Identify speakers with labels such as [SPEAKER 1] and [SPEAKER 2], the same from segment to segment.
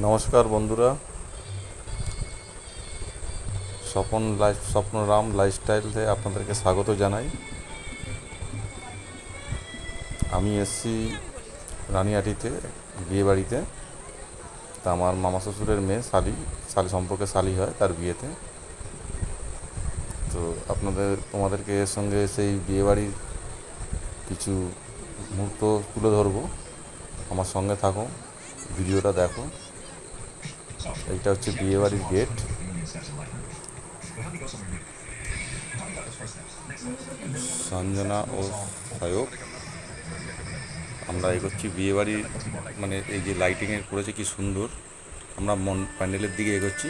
[SPEAKER 1] নমস্কার বন্ধুরা, স্বপ্নরাম লাইফস্টাইলে আপনাদেরকে স্বাগত জানাই। আমি এসছি রানিহাটিতে বিয়েবাড়িতে। তা আমার মামা শ্বশুরের মেয়ে শালি সম্পর্কে শালি হয়, তার বিয়েতে। তো তোমাদেরকে এর সঙ্গে সেই বিয়েবাড়ির কিছু মুহূর্ত তুলে ধরবো। আমার সঙ্গে থাকো, ভিডিওটা দেখো। এইটা হচ্ছে বিয়েবাড়ির গেট। সঞ্জনা ও সায়ক, আমরা এগোচ্ছি বিয়েবাড়ি, মানে এই যে লাইটিংয়ের করেছে কি সুন্দর। আমরা প্যান্ডেলের দিকে এগোচ্ছি।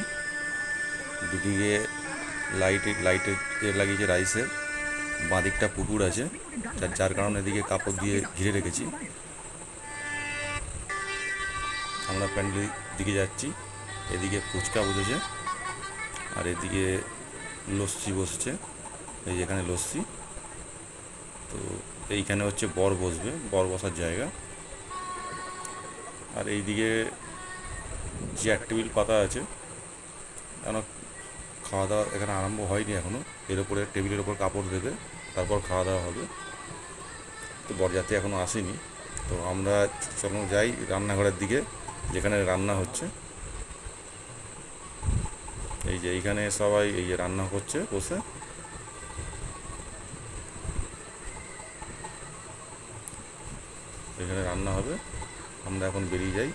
[SPEAKER 1] দুদিকে লাইটের লাগিয়েছে রাইসের। বাঁদিকটা পুকুর আছে, যার কারণে এদিকে কাপড় দিয়ে ঘিরে রেখেছি। আমরা প্যান্ডেলের দিকে যাচ্ছি। এদিকে ফুচকা বসেছে, আর এদিকে লস্যি বসছে। এই যেখানে লস্যি, তো এইখানে হচ্ছে বর বসবে, বর বসার জায়গা। আর এইদিকে চেয়ার টেবিল পাতা আছে, কেন খাওয়া দাওয়া এখানে আরম্ভ হয়নি এখনও। এর ওপরে টেবিলের ওপর কাপড় দেবে, তারপর খাওয়া দাওয়া হবে। তো বরযাত্রী এখনও আসেনি। তো আমরা চলো যাই রান্নাঘরের দিকে, যেখানে রান্না হচ্ছে। এই যে এইখানে সবাই এই যে রান্না করছে বসে। এখানে রান্না হবে। আমরা এখন বেরিয়ে যাই,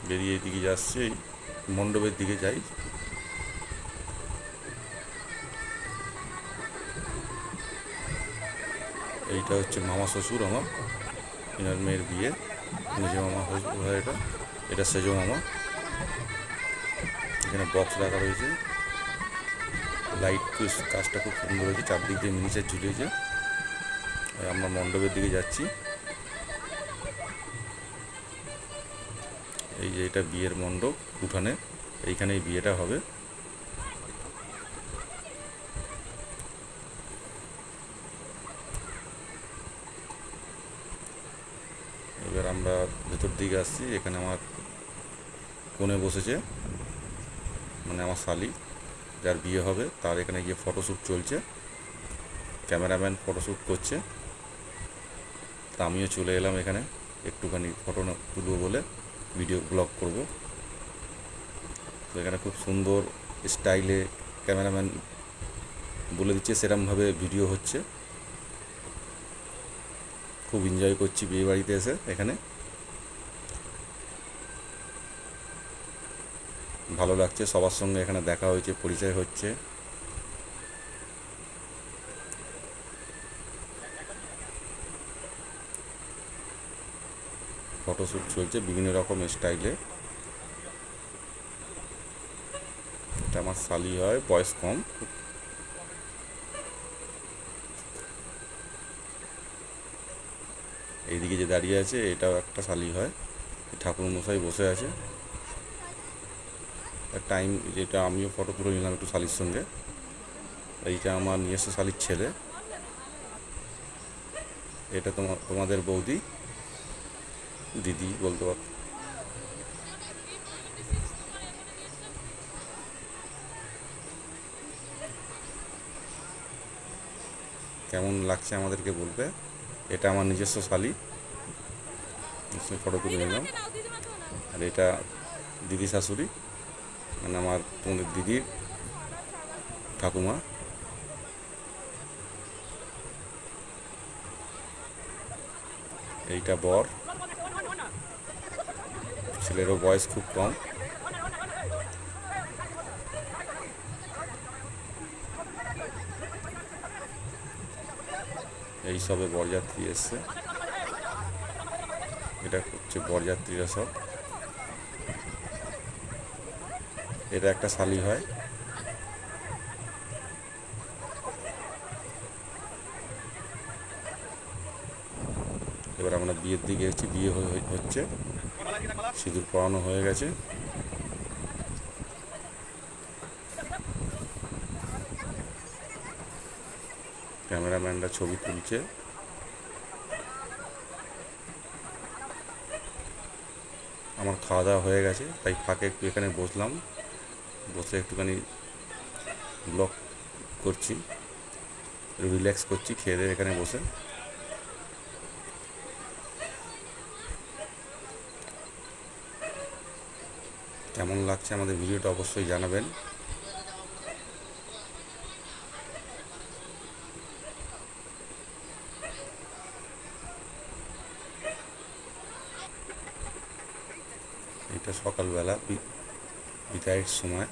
[SPEAKER 1] বেরিয়ে এই দিকে যাচ্ছি, এই মণ্ডপের দিকে যাই। এইটা হচ্ছে মামা শ্বশুর আমার, এনার মেয়ের বিয়ে। মেজো মামা হয় এটা, এটা সেজো মামা। এখানে বক্স রাখা রয়েছে, লাইট কাজটা খুব সুন্দর হয়েছে, চারদিক দিয়ে মিনিচার ঝুলিয়েছে। আমরা মণ্ডপের দিকে যাচ্ছি। এই যে এটা বিয়ের মণ্ডপ, উঠানে এইখানেই বিয়েটা হবে। এবার আমরা ভেতর দিকে আসছি। এখানে আমার কোণে বসেছে, মানে আমার শালি, যার বিয়ে হবে, তার এখানে গিয়ে ফটোশ্যুট চলছে। ক্যামেরাম্যান ফটোশ্যুট করছে। তা আমিও চলে এলাম এখানে, একটুখানি ফটো তুলবো বলে, ভিডিও ব্লগ করব। তো এখানে খুব সুন্দর স্টাইলে ক্যামেরাম্যান বলে দিচ্ছে, সেরকমভাবে ভিডিও হচ্ছে। খুব এনজয় করছি বিয়েবাড়িতে এসে। এখানে ভালো লাগছে, সবার সঙ্গে এখানে দেখা হয়েছে, পরিচয় হচ্ছে। ফটোশ্যুট চলছে বিভিন্ন রকম স্টাইলে। এটা আমার শালি হয়, বয়স কম। এইদিকে যে দাঁড়িয়ে আছে, এটাও একটা শালি হয়। ঠাকুরমশাই বসে আছে। টাইম যেটা আমিও ফটো তুলে নিলাম একটু শালির সঙ্গে। এইটা আমার নিজস্ব শালির ছেলে। এটা তোমাদের বৌদি, দিদি বলতে পার। কেমন লাগছে আমাদেরকে বলবে। এটা আমার নিজস্ব শালি, ফটো তুলে নিলাম। আর এটা দিদি শাশুড়ি, মানে আমার তোমাদের দিদির ঠাকুমা। এইটা বর, ছেলেরও বয়স খুব কম। এই সবে বরযাত্রী এসছে। এটা হচ্ছে বরযাত্রীরা সব। এটা একটা শালি হয়। এবার আমরা বিয়ের দিকে এসেছি, বিয়ে হচ্ছে, সিঁদুর পরানো হয়ে গেছে। ক্যামেরাম্যানরা ছবি তুলছে। আমার খাওয়া দাওয়া হয়ে গেছে, তাই ফাঁকে একটু এখানে বসলাম, বসে একটুখানি ব্লগ করছি, রিল্যাক্স করছি খেয়ে দিয়ে এখানে বসে। কেমন লাগছে আমাদের ভিডিওটা অবশ্যই জানাবেন। এটা সকালবেলা বিদায়ের সময়।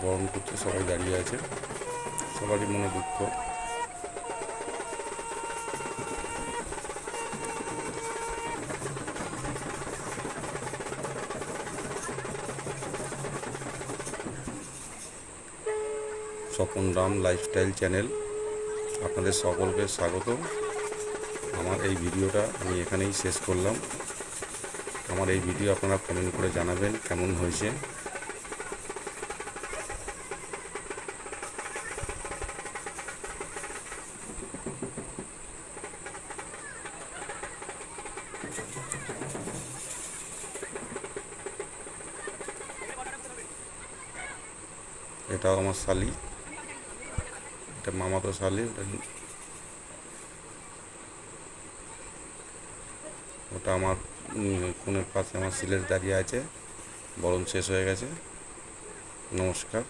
[SPEAKER 1] গরম করছে, সবাই দাঁড়িয়ে আছে, সবারই মনে দুঃখ। স্বপন রাম লাইফস্টাইল চ্যানেল, আপনাদের সকলকে স্বাগত। আমার এই ভিডিওটা আমি এখানেই শেষ করলাম। আমার এই ভিডিও আপনারা কমেন্ট করে জানাবেন কেমন হয়েছে। এটাও আমার শালি, এটা মামাতো শালি, ওটা আমার কোণের পাশে আমার সিলেট দাঁড়িয়ে আছে, বরণ শেষ হয়ে গেছে। নমস্কার।